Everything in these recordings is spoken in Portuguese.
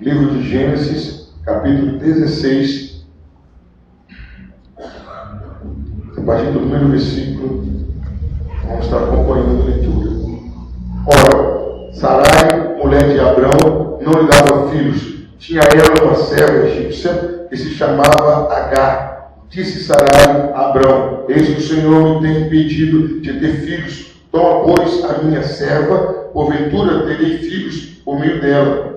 Livro de Gênesis, capítulo 16, a partir do primeiro versículo, vamos estar acompanhando a leitura. Ora, Sarai, mulher de Abrão, não lhe dava filhos. Tinha ela uma serva egípcia que se chamava Agar. Disse Sarai a Abrão: eis que o Senhor me tem impedido de ter filhos. Toma, pois, a minha serva, porventura terei filhos por meio dela.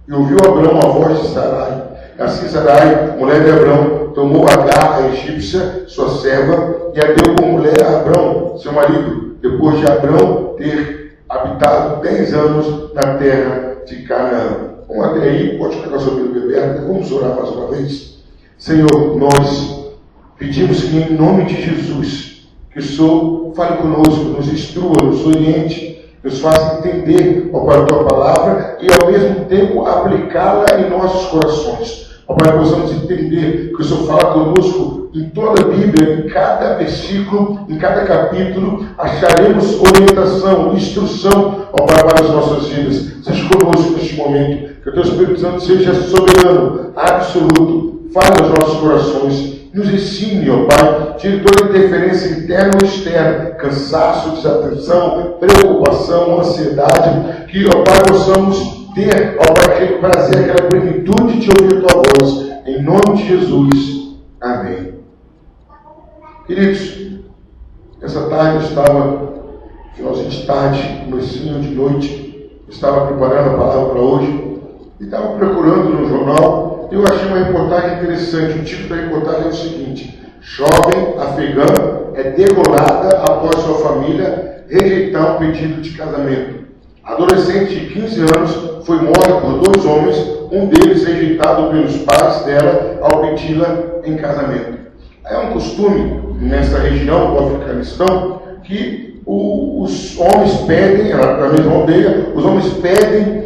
E ouviu Abrão a voz de Sarai. Assim Sarai, mulher de Abrão, tomou Agar, a egípcia, sua serva, e a deu como mulher a Abrão, seu marido, depois de Abrão ter habitado 10 anos na terra de Canaã. Vamos até aí, pode ficar com a Bíblia aberta, vamos orar mais uma vez. Senhor, nós pedimos que em nome de Jesus, que o Senhor fale conosco, nos instrua, nos oriente, nos faça entender, ó Pai, a Tua palavra e ao mesmo tempo aplicá-la em nossos corações. Ó Pai, possamos entender que o Senhor fala conosco em toda a Bíblia, em cada versículo, em cada capítulo, acharemos orientação, instrução, ó Pai, para as nossas vidas. Seja conosco neste momento, que o Teu Espírito Santo seja soberano, absoluto, fale aos nossos corações. Nos ensine, ó Pai, tire toda interferência interna ou externa, cansaço, desatenção, preocupação, ansiedade, que, ó Pai, possamos ter, ó Pai, aquele prazer, aquela plenitude de ouvir a Tua voz. Em nome de Jesus. Amém. Queridos, essa tarde eu estava, finalzinho de tarde, comecinho de noite, eu estava preparando a palavra para hoje, e estava procurando no jornal. Eu achei uma reportagem interessante. O título da reportagem é o seguinte: jovem afegã é degolada após sua família rejeitar um pedido de casamento. Adolescente de 15 anos foi morta por 2 homens, um deles rejeitado pelos pais dela ao pedi-la em casamento. É um costume nessa região do Afeganistão que os homens pedem, na mesma aldeia, os homens pedem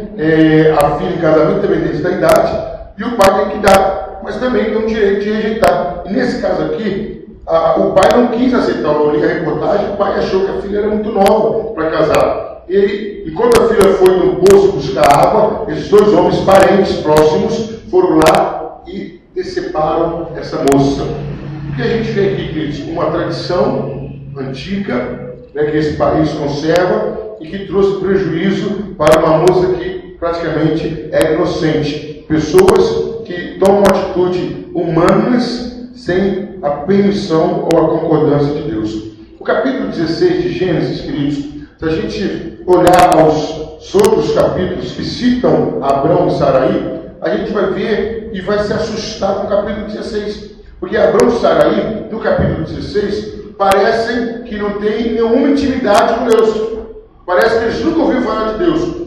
a filha em casamento, também tem essa idade, e o pai tem que dar, mas também tem o direito de rejeitar. E nesse caso aqui, o pai não quis aceitar. Eu li a reportagem, o pai achou que a filha era muito nova para casar. E enquanto a filha foi no poço buscar água, esses 2 homens parentes próximos foram lá e deceparam essa moça. O que a gente vê aqui, queridos? Uma tradição antiga, né, que esse país conserva e que trouxe prejuízo para uma moça que praticamente é inocente. Pessoas que tomam atitude humanas sem a permissão ou a concordância de Deus. O capítulo 16 de Gênesis, queridos, se a gente olhar aos outros capítulos que citam Abrão e Sarai, a gente vai ver e vai se assustar com o capítulo 16. Porque Abrão e Sarai, no capítulo 16, parecem que não têm nenhuma intimidade com Deus. Parece que eles nunca ouviram falar de Deus.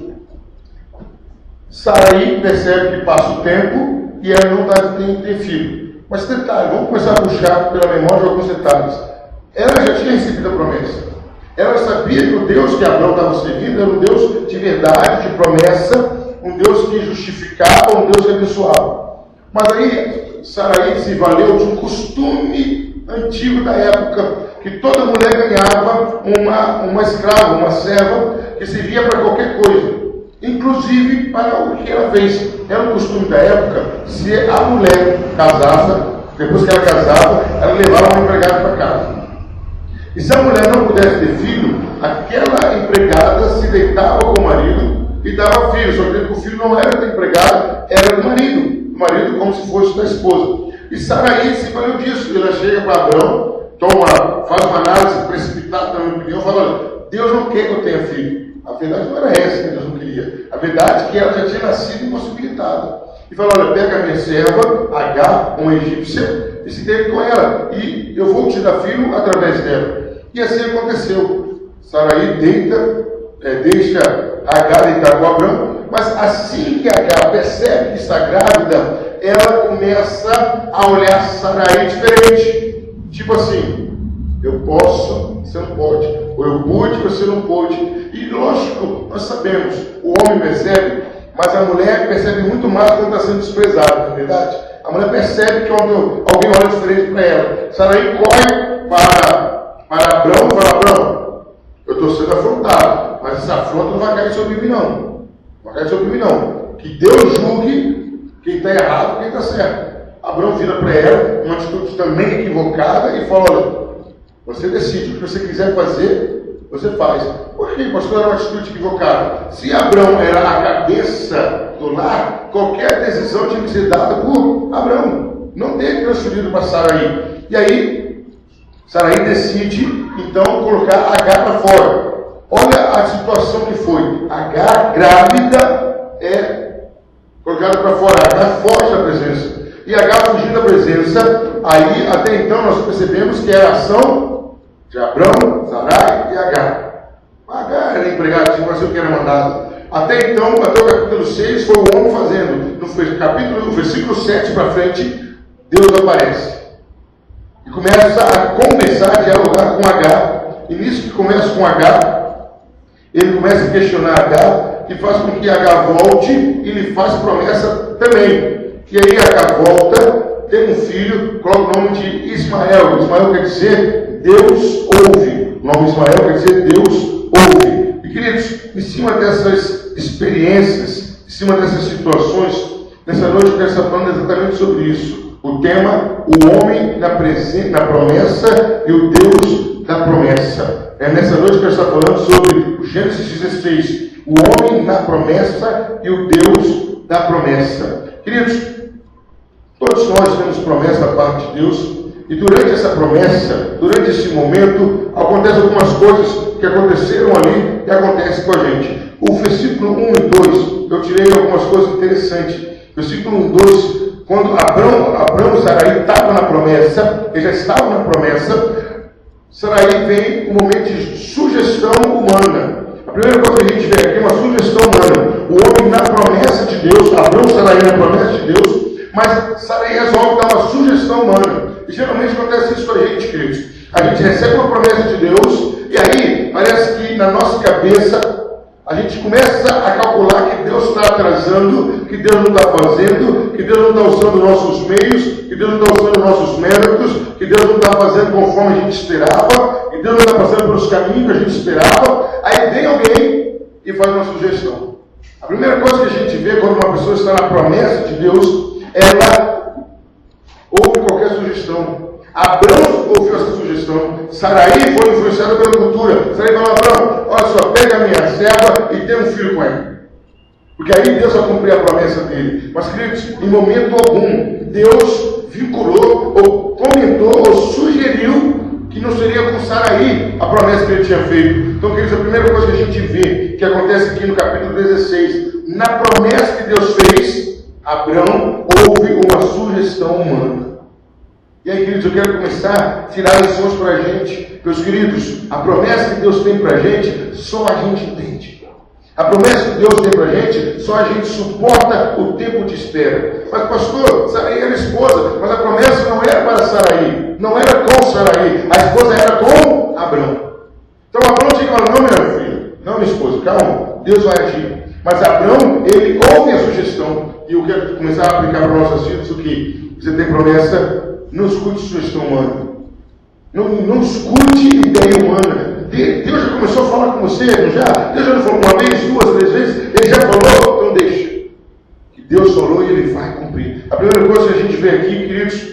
Sarai percebe que passa o tempo e ela não tem que ter filho. Mas detalhe, vamos começar a puxar pela memória alguns detalhes. Ela já tinha recebido a promessa. Ela sabia que o Deus que Abrão estava servindo era um Deus de verdade, de promessa, um Deus que justificava, um Deus que abençoava. Mas aí Sarai se valeu de um costume antigo da época, que toda mulher ganhava uma escrava, uma serva, que servia para qualquer coisa. Inclusive para o que ela fez. Era um costume da época, se a mulher casava, depois que ela casava, ela levava uma empregada para casa. E se a mulher não pudesse ter filho, aquela empregada se deitava com o marido e dava filho. Só que o filho não era da empregada, era do marido. O marido como se fosse da esposa. E Sarai se valeu disso. Ela chega para Abrão, faz uma análise precipitada, na minha opinião, fala: olha, Deus não quer que eu tenha filho. A verdade não era essa que Deus não queria. A verdade é que ela já tinha nascido impossibilitada. E falou: olha, pega a minha serva, Agar, uma egípcia, e se deita com ela. E eu vou te dar filho através dela. E assim aconteceu. Sarai deixa Agar deitar com Abrão. Mas assim que Agar percebe que está grávida, ela começa a olhar Sarai diferente. Tipo assim: eu posso, você não pode. Ou eu pude, você não pôde. E lógico, nós sabemos, o homem percebe, mas a mulher percebe muito mais quando está sendo desprezada, não é verdade? A mulher percebe que quando alguém olha diferente para ela. Sarai corre para Abrão e fala: Abrão, eu estou sendo afrontado, mas essa afronta não vai cair sobre mim não. Não vai cair sobre mim não. que Deus julgue quem está errado e quem está certo. Abraão vira para ela, uma atitude também equivocada, e fala: olha, você decide, o que você quiser fazer, você faz. Por quê, pastor? Era uma atitude equivocada. Se Abraão era a cabeça do lar, qualquer decisão tinha que ser dada por Abraão, não ter transferido para Saraí. E aí, Saraí decide, então, colocar Agar para fora. Olha a situação que foi. Agar, grávida, é colocada para fora. Agar foge da presença. E Agar fugindo da presença, aí até então nós percebemos que era a ação de Abrão, Sarai e Agar. Agar era empregada, tinha que era mandado. Até então, até o capítulo 6, foi o homem fazendo. No versículo 7 para frente, Deus aparece. E começa a conversar, a dialogar com Agar. E nisso que começa com Agar, ele começa a questionar Agar, que faz com que Agar volte e lhe faz promessa também. E aí Agar volta, tem um filho, coloca o nome de Ismael. Ismael quer dizer Deus ouve. O nome Ismael quer dizer Deus ouve. E queridos, em cima dessas experiências, em cima dessas situações, nessa noite eu quero estar falando exatamente sobre isso. O tema, o homem na promessa e o Deus da promessa. Nessa noite eu quero estar falando sobre o Gênesis 16. O homem na promessa e o Deus da promessa. Queridos, todos nós temos promessa da parte de Deus, e durante essa promessa, durante esse momento, acontecem algumas coisas que aconteceram ali e acontecem com a gente. O versículo 1 e 2, eu tirei algumas coisas interessantes. Versículo 1 e 2, quando Abrão e Sarai estavam na promessa, eles já estavam na promessa, Sarai vem um momento de sugestão humana. A primeira coisa que a gente vê aqui é uma sugestão humana. O homem na promessa de Deus, Abrão e Sarai na promessa de Deus, mas Sarai resolve dar uma sugestão humana. E geralmente acontece isso com a gente, queridos. A gente recebe uma promessa de Deus, e aí parece que na nossa cabeça a gente começa a calcular que Deus está atrasando, que Deus não está fazendo, que Deus não está usando nossos meios, que Deus não está usando nossos méritos, que Deus não está fazendo conforme a gente esperava, que Deus não está passando pelos caminhos que a gente esperava. Aí vem alguém e faz uma sugestão. A primeira coisa que a gente vê quando uma pessoa está na promessa de Deus, ela ouve qualquer sugestão. Abrão ouviu essa sugestão. Sarai foi influenciada pela cultura. Sarai falou: Abrão, olha só, pega a minha serva e tem um filho com ela. Porque aí Deus vai cumprir a promessa dele. Mas, queridos, em momento algum, Deus vinculou, ou comentou, ou sugeriu que não seria com Sarai a promessa que ele tinha feito. Então, queridos, a primeira coisa que a gente vê, que acontece aqui no capítulo 16, na promessa que Deus fez, Abrão ouve uma sugestão humana. E aí, queridos, eu quero começar a tirar lições para a gente. Meus queridos, a promessa que Deus tem para a gente, só a gente entende. A promessa que Deus tem para a gente, só a gente suporta o tempo de espera. Mas, pastor, Sarai era esposa, mas a promessa não era para Sarai, não era com Sarai, a esposa era com Abrão. Então, Abrão tinha que falar: não, meu filho, não, minha esposa, calma, Deus vai agir. Mas Abrão, ele ouve a sugestão, e eu quero começar a aplicar para nossos filhos o que? Você tem promessa, não escute sugestão humana. Não escute ideia humana. Deus já começou a falar com você, não já? Deus já não falou uma vez, duas, três vezes? Ele já falou? Então deixa. Que Deus falou e ele vai cumprir. A primeira coisa que a gente vê aqui, queridos,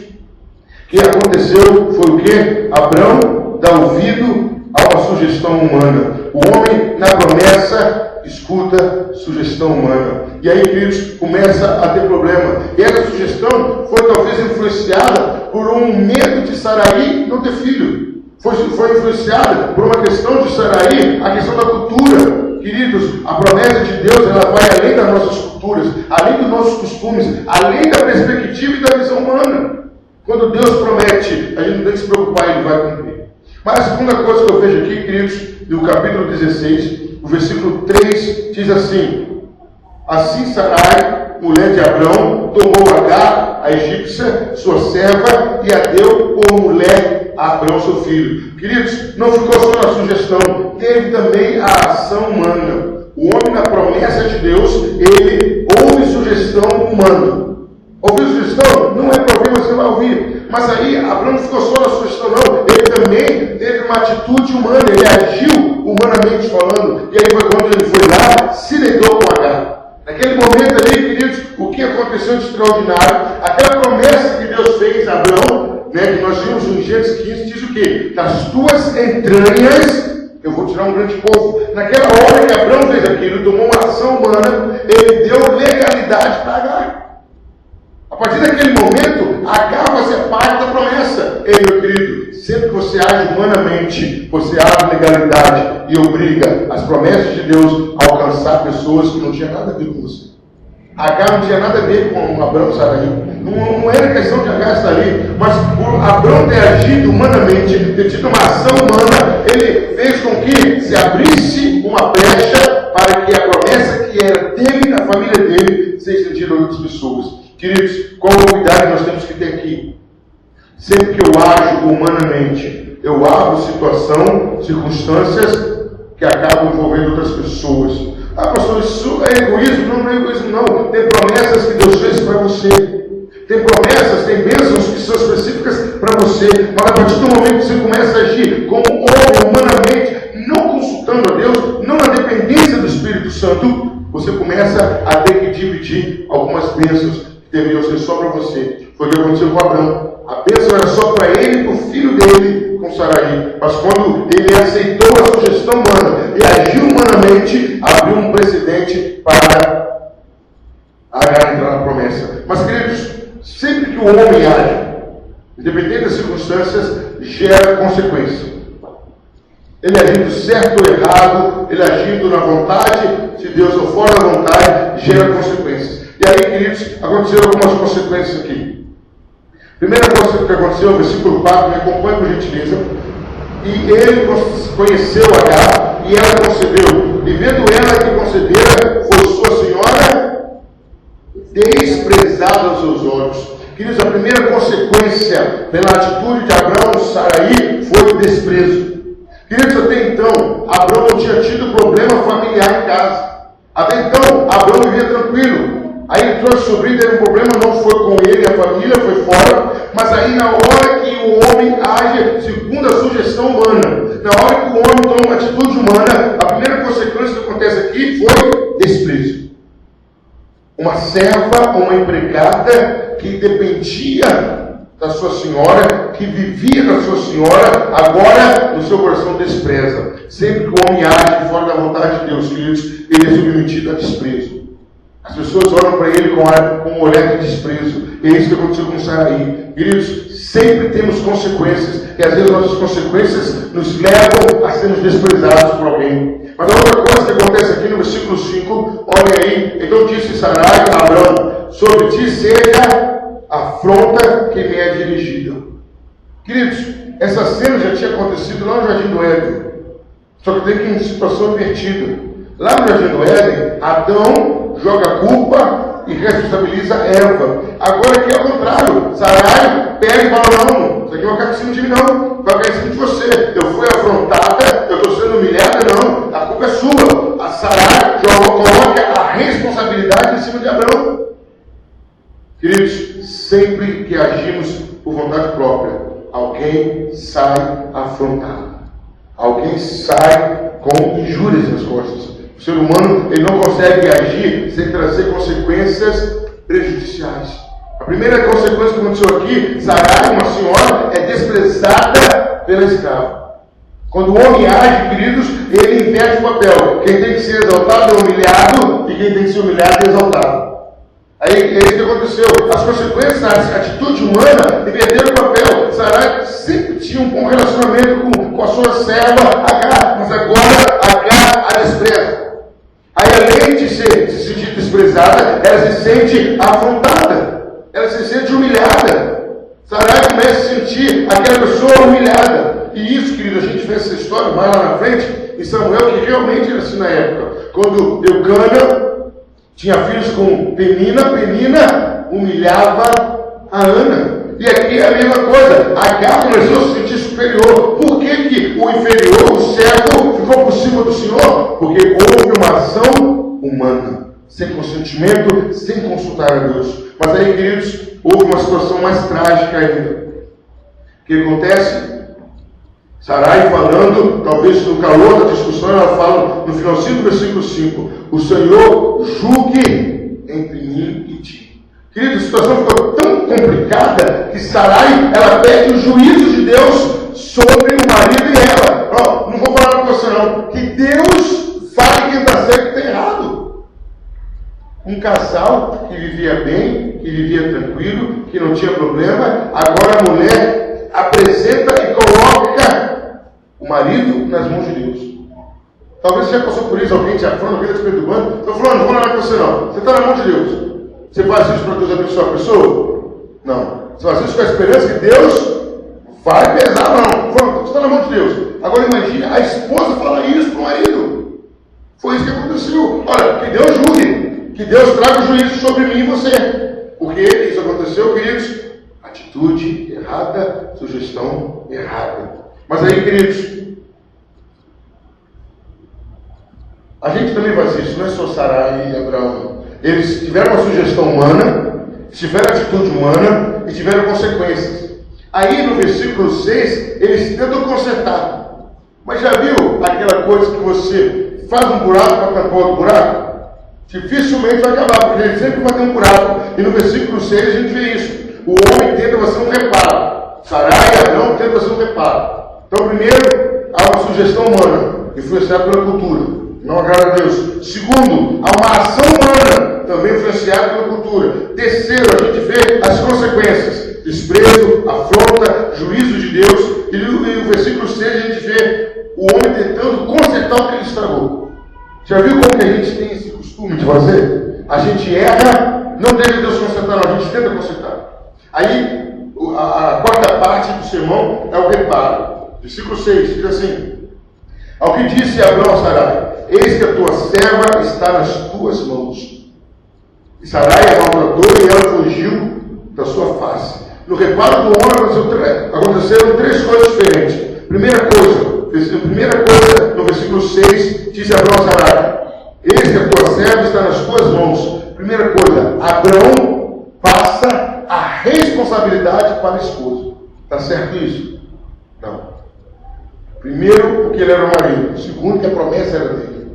que aconteceu foi o quê? Abrão dá ouvido a uma sugestão humana. O homem, na promessa, escuta sugestão humana. E aí, queridos, começa a ter problema. E essa sugestão foi talvez influenciada por um medo de Sarai não ter filho. Foi influenciada por uma questão de Sarai, a questão da cultura. Queridos, a promessa de Deus, ela vai além das nossas culturas, além dos nossos costumes, além da perspectiva e da visão humana. Quando Deus promete, a gente não tem que se preocupar, Ele vai cumprir. Mas a segunda coisa que eu vejo aqui, queridos, no capítulo 16, o versículo 3 diz assim: assim Sarai, mulher de Abrão, tomou Agar, a egípcia, sua serva, e a deu por mulher a Abrão, seu filho. Queridos, não ficou só na sugestão, teve também a ação humana. O homem, na promessa de Deus, ele ouve sugestão humana. Ouvir sugestão não é problema, você vai ouvir. Mas aí, Abrão não ficou só na sugestão, não. Ele também teve uma atitude humana, ele agiu humanamente falando. E aí foi quando ele foi lá, se deitou com Agar. Naquele momento ali, queridos, o que aconteceu de extraordinário? Aquela promessa que Deus fez a Abraão, né, que nós vimos em Gênesis 15, diz o quê? Das tuas entranhas eu vou tirar um grande povo. Naquela hora que Abraão fez aquilo, tomou uma ação humana, ele deu legalidade para Agar. A partir daquele momento, Agar fazia parte da promessa. Ei, meu querido, sempre que você age humanamente, você abre legalidade e obriga as promessas de Deus a alcançar pessoas que não tinham nada a ver com você. Agar não tinha nada a ver com Abraão estar ali. Não era questão de Agar estar ali, mas por Abraão ter agido humanamente, ter tido uma ação humana, ele fez com que se abrisse uma brecha para que a promessa que era dele, da família dele, seja estendida a outras pessoas. Queridos, qual o cuidado nós temos que ter aqui? Sempre que eu ajo humanamente, eu abro circunstâncias que acabam envolvendo outras pessoas. Ah, pastor, isso é egoísmo? Não é egoísmo, não. Tem promessas que Deus fez para você. Tem promessas, tem bênçãos que são específicas para você. Mas a partir do momento que você começa a agir como homem, humanamente, não consultando a Deus, não na dependência do Espírito Santo, você começa a ter que dividir algumas bênçãos que deveriam ser só para você. Foi o que aconteceu com Abraão. A bênção era só para ele e para o filho dele, com Sarai. Mas quando ele aceitou a sugestão humana e agiu humanamente, abriu um precedente para Agar entrar na promessa. Mas, queridos, sempre que o homem age, independente das circunstâncias, gera consequência. Ele agindo certo ou errado, ele agindo na vontade de Deus ou fora da vontade, gera consequências. E aí, queridos, aconteceram algumas consequências aqui. Primeira coisa que aconteceu, versículo 4, me acompanha por gentileza. E ele conheceu Agar, e ela concebeu. E vendo ela que concedera, foi sua senhora desprezada aos seus olhos. Queridos, a primeira consequência pela atitude de Abraão e Sarai foi o desprezo. Queridos, até então, Abraão não tinha tido problema familiar em casa. Até então, Abraão vivia tranquilo. Aí ele trouxe o sobrinho, teve um problema, não foi com ele, a família foi fora. Mas aí na hora que o homem age segundo a sugestão humana, na hora que o homem toma uma atitude humana, a primeira consequência que acontece aqui foi desprezo. Uma serva, uma empregada que dependia da sua senhora, que vivia da sua senhora, agora no seu coração despreza. Sempre que o homem age fora da vontade de Deus, queridos, ele é submetido a desprezo. As pessoas olham para ele com um olhar de desprezo. E é isso que aconteceu com Sarai. Queridos, sempre temos consequências. E às vezes nossas consequências nos levam a sermos desprezados por alguém. Mas a outra coisa que acontece aqui no versículo 5, olha aí. Então disse Sarai a Abraão: sobre ti seja a afronta que me é dirigida. Queridos, essa cena já tinha acontecido lá no Jardim do Éden. Só que tem que uma situação invertida. Lá no Jardim do Éden, Adão joga a culpa e responsabiliza Eva. Agora aqui é o contrário. Sarai pega e fala: não, isso aqui não vai cair em cima de mim, não. Vai cair em cima de você. Eu fui afrontada, eu estou sendo humilhada, não. A culpa é sua. A Sarai coloca a responsabilidade em cima de Abraão. Queridos, sempre que agimos por vontade própria, alguém sai afrontado. Alguém sai com injúrias nas costas. O ser humano, ele não consegue agir sem trazer consequências prejudiciais. A primeira consequência que aconteceu aqui: Sarai, uma senhora, é desprezada pela escrava. Quando o homem age, queridos, ele inverte o papel. Quem tem que ser exaltado é humilhado, e quem tem que ser humilhado é exaltado. Aí é isso que aconteceu. As consequências da atitude humana inverteram o papel. Sarai sempre tinha um bom relacionamento com a sua serva Agar, mas agora Agar a despreza. Aí, além de se sentir desprezada, ela se sente afrontada, ela se sente humilhada. Sarai começa a sentir aquela pessoa humilhada. E isso, querido, a gente vê essa história mais lá na frente, em Samuel, que realmente era assim na época. Quando Eucana tinha filhos com Penina, Penina humilhava a Ana. E aqui é a mesma coisa. Agar começou a se sentir superior. Por que o inferior, o servo, ficou por cima do Senhor? Porque houve uma ação humana, sem consentimento, sem consultar a Deus. Mas aí, queridos, houve uma situação mais trágica ainda. O que acontece? Sarai falando, talvez no calor da discussão, ela fala no finalzinho do versículo 5: o Senhor julgue entre mim e ti. Querido, a situação ficou tão complicada que Sarai, ela pede o juízo de Deus sobre o marido e ela. Ó, não vou falar com você não, que Deus fale quem está certo e quem está errado. Um casal que vivia bem, que vivia tranquilo, que não tinha problema, agora a mulher apresenta e coloca o marido nas mãos de Deus. Talvez você já passou por isso, alguém te afronta, alguém te perturbando. Estou falando, não vou falar com você não. Você está na mão de Deus. Você faz isso para Deus abençoar a pessoa? Não. Você faz isso com a esperança que Deus vai pesar, não. Você está na mão de Deus. Agora imagine a esposa falar isso para o marido. Foi isso que aconteceu. Olha, que Deus julgue, que Deus traga o juízo sobre mim e você. Porque isso aconteceu, queridos? Atitude errada, sugestão errada. Mas aí, queridos, a gente também faz isso, não é só Sarai e Abraão. Eles tiveram uma sugestão humana, tiveram atitude humana e tiveram consequências. Aí no versículo 6, eles tentam consertar. Mas já viu aquela coisa que você faz um buraco para tampar outro buraco? Dificilmente vai acabar, porque ele sempre vai ter um buraco. E no versículo 6 a gente vê isso. O homem tenta fazer um reparo. Sarai e Abraão tentam fazer um reparo. Então primeiro, há uma sugestão humana, influenciada pela cultura. Não agrada a Deus. Segundo, há uma ação humana, também influenciada pela cultura. Terceiro, a gente vê as consequências. Desprezo, afronta, juízo de Deus. E no versículo 6 a gente vê o homem tentando consertar o que ele estragou. Já viu como que a gente tem esse costume de fazer? A gente erra, não deixa Deus consertar, não, a gente tenta consertar. Aí, a quarta parte do sermão é o reparo. Versículo 6 diz assim: ao que disse Abraão a Sarai: eis que a tua serva está nas tuas mãos. E Sarai a maltratou e ela fugiu da sua face. No reparo do homem aconteceram três coisas diferentes. Primeira coisa, no versículo 6, disse Abraão a Sarai: eis que a tua serva está nas tuas mãos. Primeira coisa, Abraão passa a responsabilidade para a esposa. Está certo isso? Não. Primeiro, porque ele era o marido. Segundo, que a promessa era dele.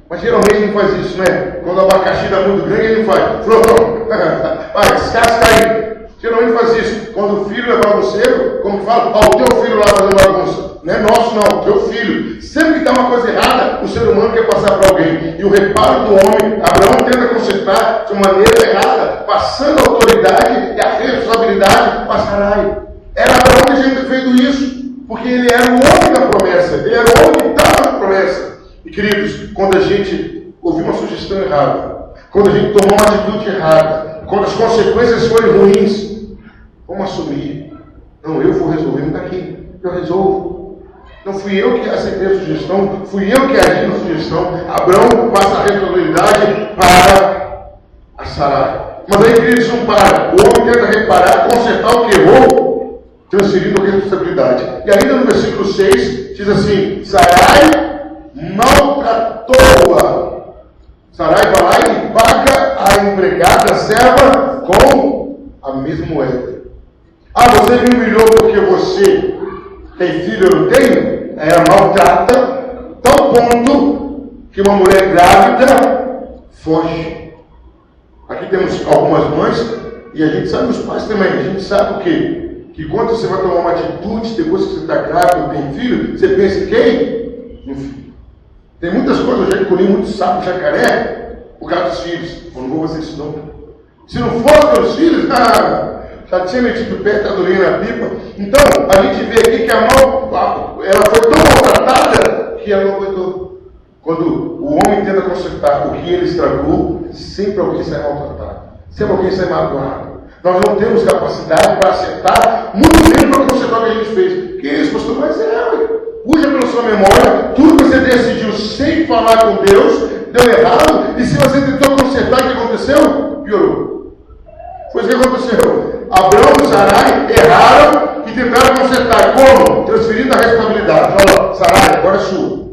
Mas geralmente ele faz isso, né? Quando o abacaxi dá muito grande, ele faz. Falou, vai, descasca aí. Geralmente faz isso. Quando o filho é bagunceiro, como fala, ó, o teu filho lá fazendo bagunça. Não é nosso não, o teu filho. Sempre que dá uma coisa errada, o ser humano quer passar para alguém. E o reparo do homem, Abraão tenta consertar de maneira errada, passando a autoridade e a responsabilidade para Sarai. Era Abraão que tinha feito isso. Porque ele era o homem da promessa, ele era o homem que estava na promessa. E queridos, quando a gente ouviu uma sugestão errada, quando a gente tomou uma atitude errada, quando as consequências forem ruins, vamos assumir. Não, eu vou resolver, não está aqui, eu resolvo. Não fui eu que aceitei a sugestão, fui eu que agi na sugestão. Abraão passa a responsabilidade para a Sarai. Mas aí, queridos, não para. O homem tenta reparar, consertar o que errou, transferindo a responsabilidade. E ainda no versículo 6, diz assim: Sarai maltratou-a. Sarai vai lá e paga a empregada, a serva, com a mesma moeda. Ah, você me humilhou porque você tem filho, eu não tenho? Ela maltrata, tal ponto que uma mulher grávida foge. Aqui temos algumas mães, e a gente sabe, os pais também, a gente sabe o quê? Que quando você vai tomar uma atitude, depois que você está grávida ou tem filho, você pensa em quem? No filho. Tem muitas coisas, eu já colhi muito sapo, jacaré, por causa dos filhos. Eu não vou fazer isso não. Se não fosse pelos filhos, já tinha metido o pé, tadurinha na pipa. Então, a gente vê aqui que ela foi tão maltratada que ela não aguentou. Quando o homem tenta consertar o que ele estragou, sempre alguém sai maltratado. Sempre alguém sai magoado. Nós não temos capacidade para acertar, muito menos para consertar o que a gente fez. Que isso, pastor? Mas puxa pela sua memória, tudo que você decidiu sem falar com Deus, deu errado, e se você tentou consertar, o que aconteceu? Piorou. Foi isso que aconteceu. Abraão e Sarai erraram e tentaram consertar. Como? Transferindo a responsabilidade. Olha, Sarai, agora é sua.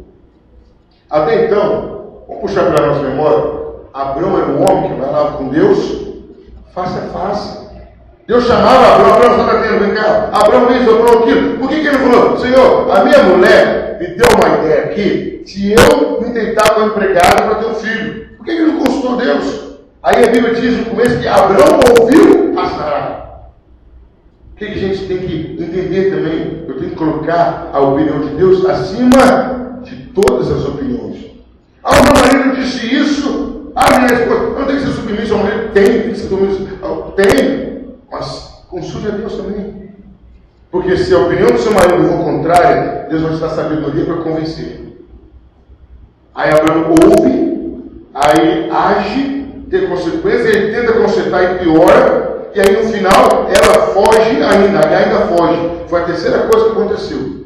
Até então, vamos puxar para a nossa memória. Abraão era um homem que falava com Deus face a face. Deus chamava Abraão, está batendo, vem cá. Abraão isso, Abraão aquilo. Por que ele falou? Senhor, a minha mulher me deu uma ideia aqui, se eu me deitar com a empregada para ter um filho. Por que ele não consultou Deus? Aí a Bíblia diz no começo que Abraão ouviu a Sarai. O que a gente tem que entender também? Eu tenho que colocar a opinião de Deus acima de todas as opiniões. Ah, o meu marido disse isso. Ah, minha esposa, não tem que ser submisso ao marido. Tem que ser submisso. Tem. Mas consulte a Deus também. Porque se a opinião do seu marido for contrária, Deus vai te dar sabedoria para convencer. Aí Abraão ouve, aí age, tem consequências, ele tenta consertar e piora. E aí no final, ela foge ainda foge. Foi a terceira coisa que aconteceu.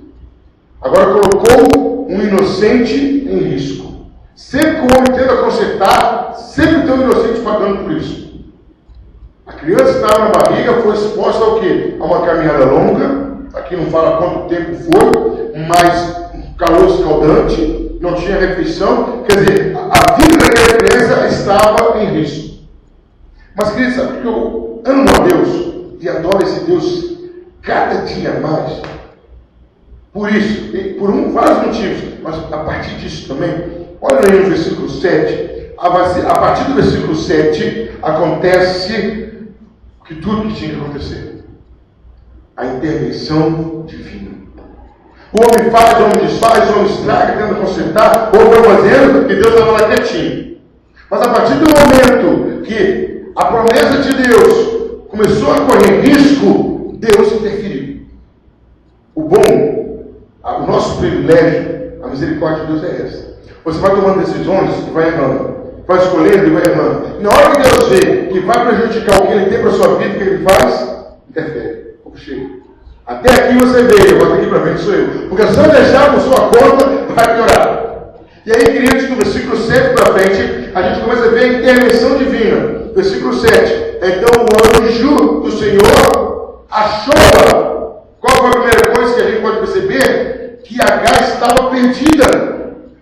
Agora colocou um inocente em risco. Sempre que o homem tenta consertar, sempre tem um inocente pagando por isso. A criança estava na barriga, foi exposta ao quê? A uma caminhada longa. Aqui não fala quanto tempo foi, mas um calor escaldante, não tinha refeição. Quer dizer, a vida daquela criança estava em risco. Mas, querido, sabe que eu amo a Deus e adoro esse Deus cada dia mais? Por isso, e por vários motivos, mas a partir disso também, olha aí no versículo 7, a partir do versículo 7, acontece que tudo que tinha que acontecer. A intervenção divina. O homem faz, o homem desfaz, o homem estraga, tenta consertar, ou vai fazendo, e Deus estava lá quietinho. Mas a partir do momento que a promessa de Deus começou a correr risco, Deus interferiu. O nosso privilégio, a misericórdia de Deus é essa. Você vai tomando decisões e vai errando. Vai escolhendo e vai errando. E na hora que Deus vê que vai prejudicar o que Ele tem para a sua vida, o que Ele faz? Interfere. Até aqui você veio, agora daqui para frente sou eu. Porque se eu deixar por sua conta, vai piorar. E aí, queridos, no versículo 7 para frente, a gente começa a ver a intervenção divina. Versículo 7. Então o anjo do Senhor achou-a. Qual foi a primeira coisa que a gente pode perceber? Que Agar estava perdida.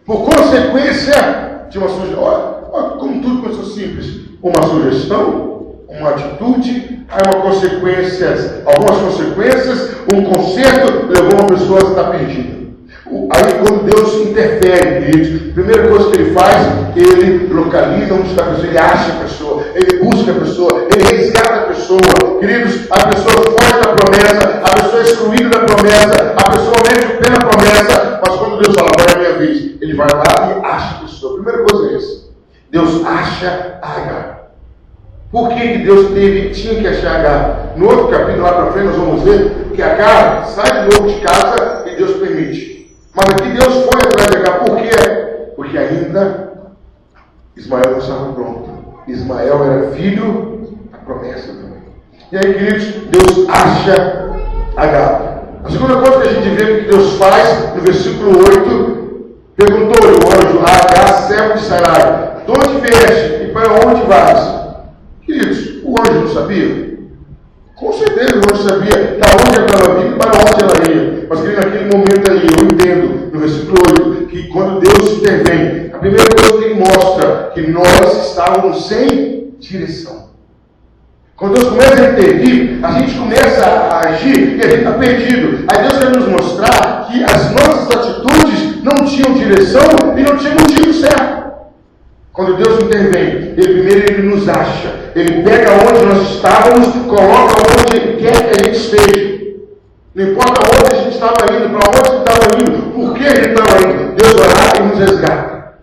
Por consequência de uma sugestão. Olha como tudo começou simples. Uma sugestão, uma atitude, algumas consequências, um conserto levou uma pessoa a estar perdida. Aí quando Deus interfere, queridos, a primeira coisa que Ele faz, Ele localiza onde está a pessoa, Ele acha a pessoa, Ele busca a pessoa, Ele resgata a pessoa. Queridos, a pessoa foge da promessa, a pessoa é excluída da promessa, a pessoa mete o pé na promessa, mas quando Deus fala, vai a minha vez, Ele vai lá e acha a pessoa. A primeira coisa é essa. Deus acha Agar. Por que Deus tinha que achar Agar? No outro capítulo, lá para frente, nós vamos ver que Agar sai de novo de casa e Deus permite. Mas aqui Deus foi atrás de Agar. Por quê? Porque ainda Ismael não estava pronto. Ismael era filho da promessa também. E aí, queridos, Deus acha Agar. A segunda coisa que a gente vê que Deus faz, no versículo 8, perguntou-lhe o anjo a Agar, servo de Sarai, de onde vieste e para onde vais? Queridos, o anjo não sabia? Com certeza o anjo sabia da onde ela estava vindo e para onde ela ia. Mas naquele momento ali, eu entendo, no versículo 8, que quando Deus intervém, a primeira coisa que Ele mostra que nós estávamos sem direção. Quando Deus começa a intervir, a gente começa a agir e a gente está perdido. Aí Deus quer nos mostrar que as nossas atitudes não tinham direção e não tinham motivo certo. Quando Deus intervém, Ele nos acha. Ele pega onde nós estávamos, coloca onde Ele quer que a gente esteja. Não importa onde a gente estava indo, para onde a gente estava indo, por que a gente estava indo. Deus vai lá e nos resgata.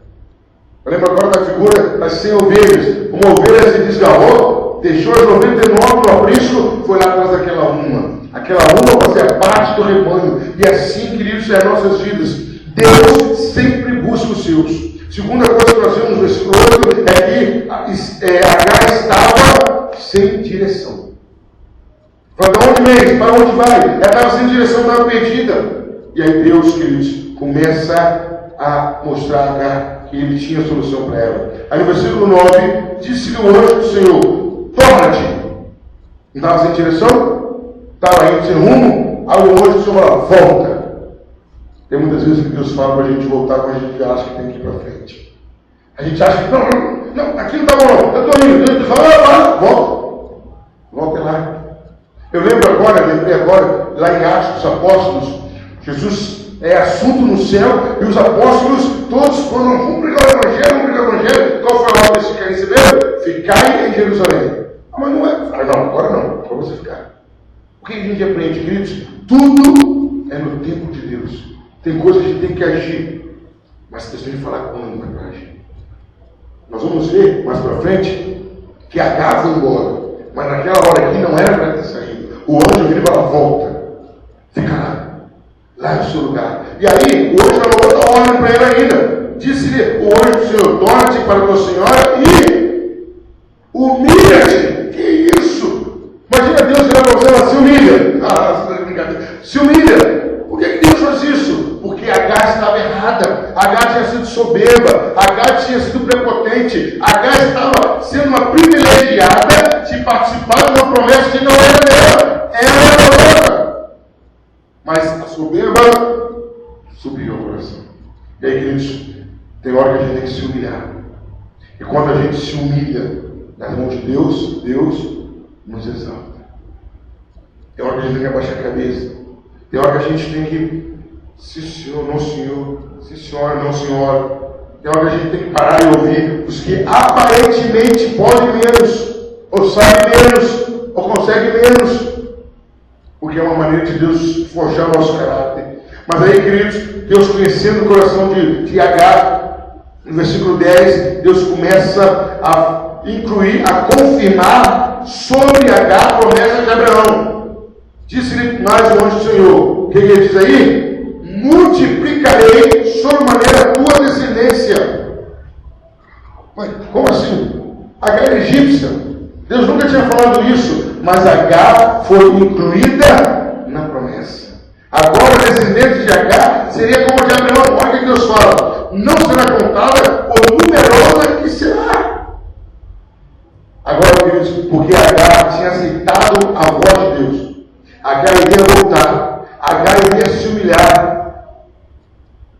Eu lembro agora da figura das 100 ovelhas. Uma ovelha se desgarrou, deixou as 99 no aprisco, foi lá atrás daquela uma. Aquela uma fazia parte do rebanho. E assim, queridos, é as nossas vidas. Deus sempre busca os seus. Segunda coisa que nós vemos no versículo 8 é que Agar estava sem direção. Para onde vem? Para onde vai? Ela estava sem direção, estava perdida. E aí Deus, queridos, começa a mostrar a Agar que Ele tinha solução para ela. Aí no versículo 9, disse-lhe o anjo do Senhor, torna-te. Não estava sem direção? Estava indo sem rumo? Aí o anjo do Senhor fala, volta. Tem muitas vezes que Deus fala para a gente voltar quando a gente acha que tem que ir para frente. A gente acha que, não, aqui não está bom, eu estou indo. Deus fala, volta lá. Eu lembrei agora, lá em Atos dos Apóstolos, Jesus é assunto no céu e os apóstolos todos foram, vamos pregar o Evangelho. Qual foi a ordens que receberam? Ficai em Jerusalém. Ah, mas não é. Ah, não, agora não, para você ficar. O que a gente aprende, queridos? Tudo é no tempo de Deus. Tem coisas que a gente tem que agir, mas questão de falar quando é para agir. Nós vamos ver mais para frente que Agar foi embora, mas naquela hora aqui não era para ter saído. O anjo vira e fala: volta, fica lá no seu lugar. E aí, o anjo falou outra ordem para ele ainda. Disse-lhe o anjo do Senhor: torna-te para a tua senhora e humilha-te. Que isso? Imagina Deus virar para você e falar: se humilha. Se humilha. Por que Deus faz isso? Porque Agar estava errada. Agar tinha sido soberba. Agar tinha sido prepotente. Agar estava sendo uma privilegiada de participar de uma promessa que não era dela. Ela era outra. Mas a soberba subiu ao coração. E aí, queridos, tem hora que a gente tem que se humilhar. E quando a gente se humilha nas mãos de Deus, Deus nos exalta. Tem hora que a gente tem que abaixar a cabeça. Tem hora que a gente tem que, sim senhor, não senhor, sim senhora, não senhora. Tem hora que a gente tem que parar e ouvir os que aparentemente podem menos, ou sabem menos, ou conseguem menos. Porque é uma maneira de Deus forjar o nosso caráter. Mas aí, queridos, Deus conhecendo o coração de Agar, no versículo 10, Deus começa a incluir, a confirmar sobre Agar a promessa de Abraão. Disse-lhe mais o anjo do Senhor. O que ele diz aí? Multiplicarei sobremaneira a tua descendência. Mas como assim? Agar era egípcia. Deus nunca tinha falado isso, mas Agar foi incluída na promessa. Agora a descendência de Agar seria como a de Abraão. Olha o que Deus fala: não será contada por numerosa que será. Agora, queridos, porque Agar tinha aceitado a voz de Deus. Agar iria voltar. Agar iria se humilhar.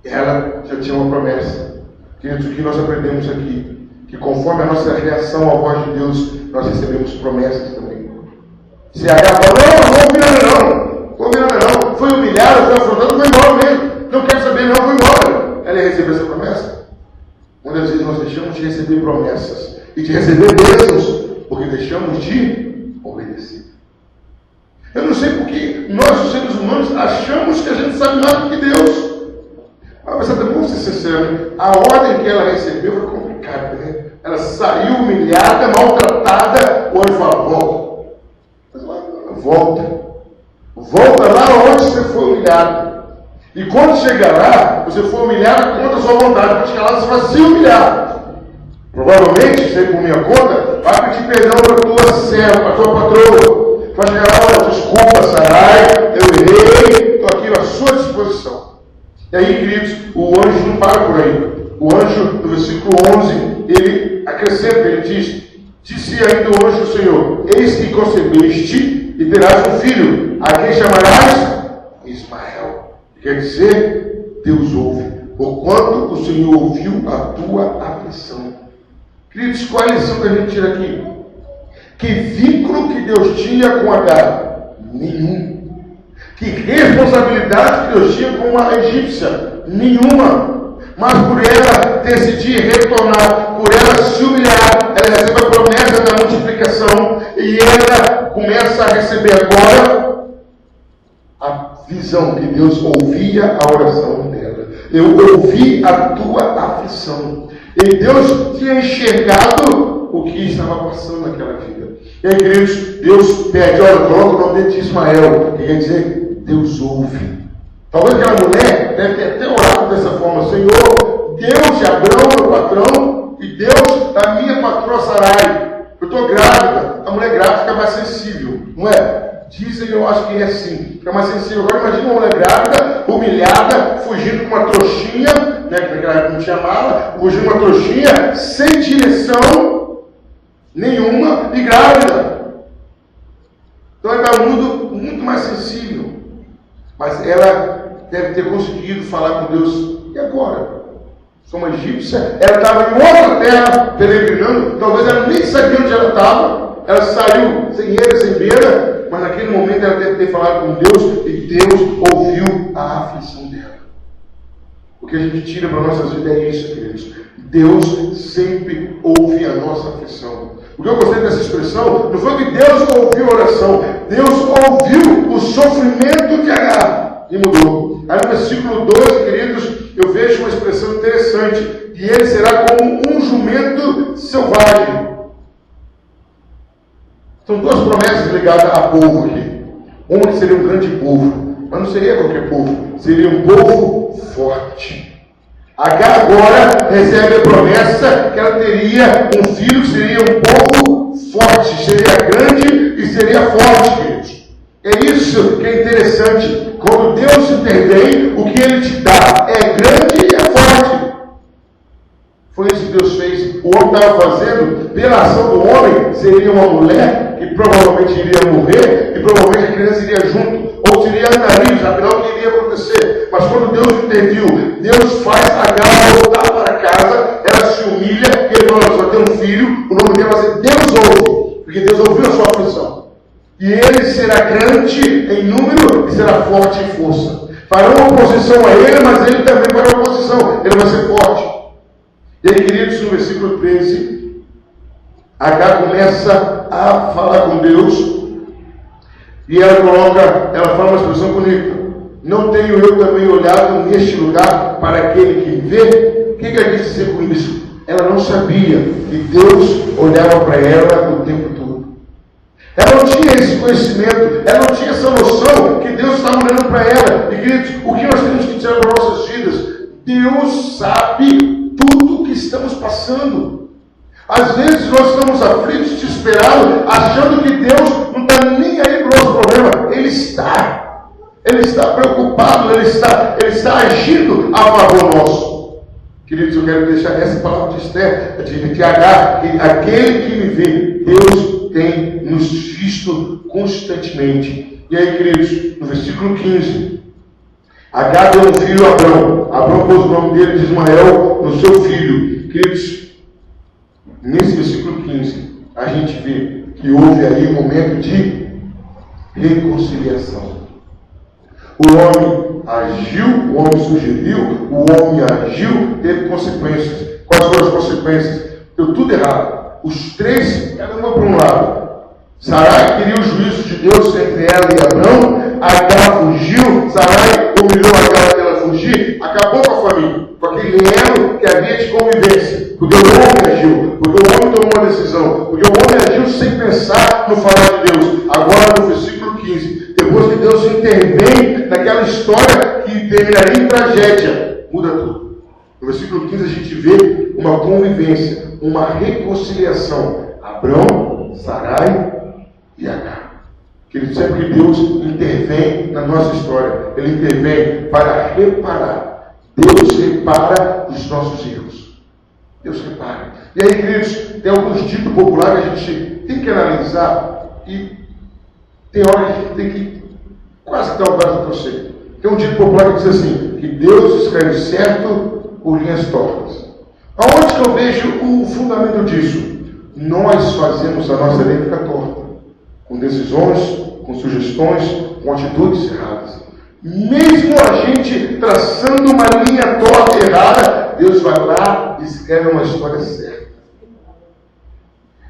Ela já tinha uma promessa. Queridos, o que nós aprendemos aqui? Que conforme a nossa reação à voz de Deus, nós recebemos promessas também. Se Agar falou: não vou humilhar não. Foi humilhado, foi afrontado, foi embora mesmo. Não quero saber não, foi embora. Ela ia receber essa promessa? Muitas vezes nós deixamos de receber promessas e de receber bênçãos, porque deixamos de obedecer. Eu não sei porque nós, os seres humanos, achamos que a gente sabe mais do que Deus. Mas vamos ser sinceros, a ordem que ela recebeu foi complicada, né? Ela saiu humilhada, maltratada, o anjo fala: volta. Mas volta. Volta lá onde você foi humilhado. E quando chegar lá, você for humilhado contra a sua vontade. Quando chegar lá, você vai se humilhar. Provavelmente, sei por minha conta, vai pedir perdão para a tua serva, para a tua patroa. Vai chegar lá: olha, desculpa, Sarai, eu errei, estou aqui à sua disposição. E aí, queridos, o anjo não para por aí. O anjo, no versículo 11, ele acrescenta, ele diz: disse ainda o anjo do Senhor: eis que concebeste e terás um filho, a quem chamarás Ismael. Quer dizer, Deus ouve, porquanto o Senhor ouviu a tua aflição. Queridos, qual é a lição que a gente tira aqui? Que vínculo que Deus tinha com Agar? Nenhum. Que responsabilidade que Deus tinha com a egípcia? Nenhuma. Mas por ela decidir retornar, por ela se humilhar, ela recebe a promessa da multiplicação e ela começa a receber agora a visão que Deus ouvia a oração dela. Eu ouvi a tua aflição. E Deus tinha enxergado o que estava passando naquela vida. E aí, queridos, Deus pede: olha, coloca o nome de Ismael, que quer dizer Deus ouve. Talvez aquela mulher deve ter até orado dessa forma: Senhor, Deus de Abraão, meu patrão, e Deus da minha patroa Sarai. Eu estou grávida. A mulher grávida fica mais sensível, não é? Dizem, eu acho que é assim, fica mais sensível. Agora imagina uma mulher grávida, humilhada, fugindo com uma trouxinha, né, que naquela época não tinha mala, fugindo com uma trouxinha, sem direção nenhuma e grávida. Então ela está muito mais sensível. Mas ela deve ter conseguido falar com Deus. E agora? Sou uma egípcia, ela estava em outra terra, peregrinando, talvez ela nem sabia onde ela estava. Ela saiu sem eira, sem beira, mas naquele momento ela deve ter falado com Deus e Deus ouviu a aflição dela. O que a gente tira para nossas vidas é isso, queridos. Deus sempre ouve a nossa aflição. O que eu gostei dessa expressão não foi que Deus ouviu a oração, Deus ouviu o sofrimento de Agar e mudou. Aí no versículo 12, queridos, eu vejo uma expressão interessante, e ele será como um jumento selvagem. São duas promessas ligadas a povo aqui. Um seria um grande povo, mas não seria qualquer povo, seria um povo forte. Agar agora recebe a promessa que ela teria um filho que seria um povo forte, seria grande e seria forte, queridos. É isso que é interessante. Quando Deus intervém, o que Ele te dá é grande e é forte. Foi isso que Deus fez. O homem estava fazendo, pela ação do homem, seria uma mulher que provavelmente iria morrer e provavelmente a criança iria junto. Ou seria nariz, afinal o que iria acontecer? Mas quando Deus interviu, Deus faz Agar voltar para casa, ela se humilha, e ele fala, só tem um filho, o nome dele vai ser Deus ouve, porque Deus ouviu a sua aflição. E ele será grande em número e será forte em força. Farão oposição a ele, mas ele também fará oposição, ele vai ser forte. E aí, queridos, no versículo 13, Agar começa a falar com Deus, e ela fala uma expressão bonita. Não tenho eu também olhado neste lugar para aquele que me vê? O que ela quis dizer com isso? Ela não sabia que Deus olhava para ela o tempo todo. Ela não tinha esse conhecimento, ela não tinha essa noção que Deus estava olhando para ela. E queridos, o que nós temos que tirar para nossas vidas? Deus sabe tudo o que estamos passando. Às vezes nós estamos aflitos, desesperados, achando que Deus não está nem aí para o nosso problema. Ele está preocupado, Ele está agindo a favor nosso. Queridos, eu quero deixar essa palavra de Esther, de Agar, que aquele que me vê, Deus tem nos visto constantemente. E aí, queridos, no versículo 15, Agar deu um filho a Abrão. Abrão pôs o nome dele de Ismael no seu filho. Queridos, nesse versículo 15, a gente vê que houve aí um momento de reconciliação. O homem agiu, o homem sugeriu, o homem agiu, teve consequências. Quais foram as consequências? Deu tudo errado. Os três, cada uma para um lado. Sarai queria o juízo de Deus entre ela e Abrão. Agar fugiu. Sarai humilhou Agar para ela fugir. Acabou com a família, com aquele elo que havia de convivência. Porque o homem agiu, porque o homem tomou uma decisão, porque o homem agiu sem pensar no falar de Deus. Agora no versículo 15, depois que Deus intervém naquela história que terminaria em tragédia, muda tudo. No versículo 15 a gente vê uma convivência, uma reconciliação. Abrão, Sarai e Agar. Querido, sempre que Deus intervém na nossa história, Ele intervém para reparar. Deus repara os nossos erros. Deus repara. E aí, queridos, tem alguns ditos populares que a gente tem que analisar e tem hora que a gente tem que quase dar um braço para você. Tem um dito popular que diz assim, que Deus escreve certo por linhas tortas. Aonde que eu vejo o fundamento disso? Nós fazemos a nossa lei ficar torta, com decisões, com sugestões, com atitudes erradas. Mesmo a gente traçando uma linha torta e errada, Deus vai lá e escreve uma história certa.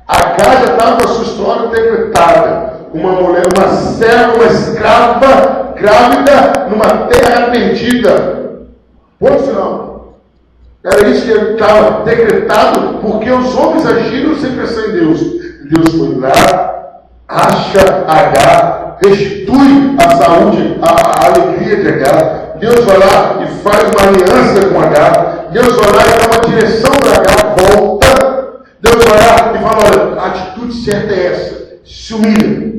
Agar já estava com a sua história decretada. Uma mulher, uma serva, uma escrava, grávida, numa terra perdida. Ponto final. Era isso que estava decretado, porque os homens agiram sem pensar em Deus. Deus foi lá, acha Agar, restitui a saúde, a alegria de Agar. Deus vai lá e faz uma aliança com Agar. Deus vai lá e dá uma direção para Agar, volta. Deus vai lá e fala, olha, a atitude certa é essa. Se humilha.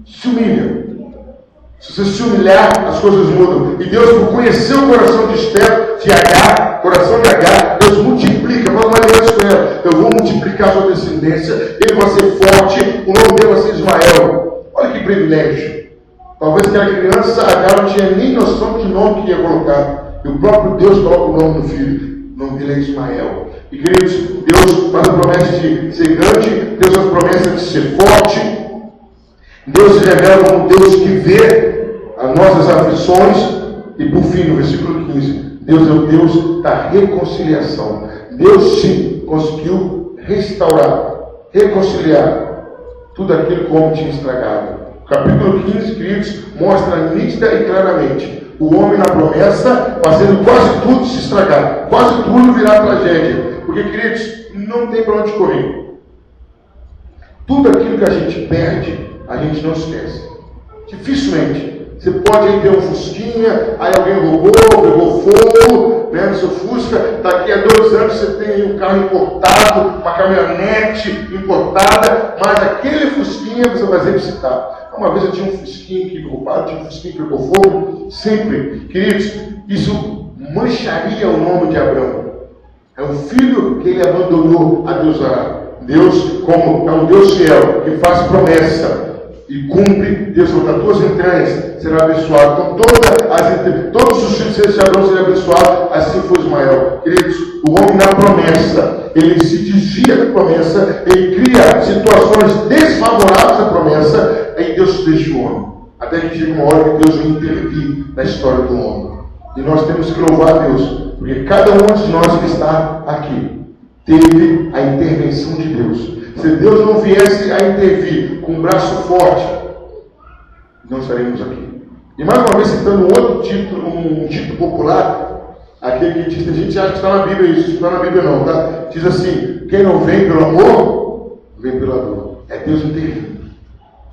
Se humilha. Se você se humilhar, as coisas mudam. E Deus, por conhecer o coração de Esther, de Agar, coração de Agar, Deus multiplica, faz uma aliança com ela. Eu vou multiplicar a sua descendência, ele vai ser forte, o nome dele vai ser Ismael. Olha que privilégio. Talvez aquela criança, Agar, não tinha nem noção de nome que ia colocar. E o próprio Deus coloca o nome do filho. O nome dele é Ismael. E queridos, Deus faz a promessa de ser grande, Deus faz a promessa de ser forte. Deus se revela como Deus que vê as nossas aflições. E por fim, no versículo 15, Deus é o Deus da reconciliação. Deus sim conseguiu restaurar, reconciliar tudo aquilo que o homem tinha estragado. O capítulo 15, queridos, mostra nítida e claramente o homem na promessa fazendo quase tudo se estragar, quase tudo virar tragédia. Porque, queridos, não tem para onde correr. Tudo aquilo que a gente perde, a gente não esquece. Dificilmente. Você pode aí ter um fusquinha, aí alguém roubou, pegou fogo, no seu Fusca, daqui a 2 anos você tem aí um carro importado, uma caminhonete importada, mas aquele fusquinha você vai revisitar. Uma vez eu tinha um fusquinha que roubado, tinha um fusquinha que pegou fogo, sempre. Queridos, isso mancharia o nome de Abraão. É um filho que ele abandonou a Deus. Deus, como é um Deus fiel, que faz promessa e cumpre. Deus falou: das tuas entranhas será abençoado. Então todos os filhos de Abraão serão abençoados, assim foi Ismael. Queridos, o homem da promessa, ele se desvia da promessa, ele cria situações desfavoráveis à promessa, aí Deus deixa o homem. Até que chega uma hora que Deus vai intervir na história do homem. E nós temos que louvar a Deus, porque cada um de nós que está aqui teve a intervenção de Deus. Se Deus não viesse a intervir com um braço forte, não estaremos aqui. E mais uma vez citando outro título, um título popular, aquele que diz, a gente acha que está na Bíblia isso, não está na Bíblia não, tá? Diz assim: quem não vem pelo amor, vem pela dor. É Deus intervindo.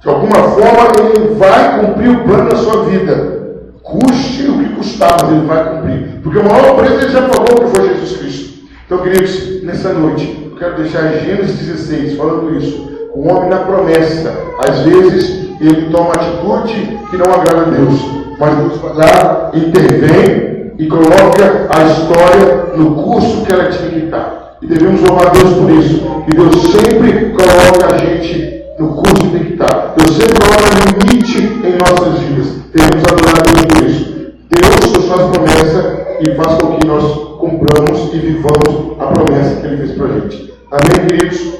De alguma forma ele vai cumprir o plano da sua vida. Custe o que custar, mas ele vai cumprir. Porque o maior preço ele já pagou, que foi Jesus Cristo. Então, queridos, nessa noite, eu quero deixar Gênesis 16 falando isso. O homem na promessa, às vezes, ele toma atitude que não agrada a Deus. Mas Deus vai lá, intervém e coloca a história no curso que ela tinha que estar. E devemos louvar a Deus por isso. Que Deus sempre coloca a gente no curso que tem que estar. Deus sempre coloca limite em nossas vidas. Devemos adorar a Deus por isso. Deus faz promessa e faz com que nós cumpramos e vivamos a promessa que Ele fez para a gente. Amém, queridos?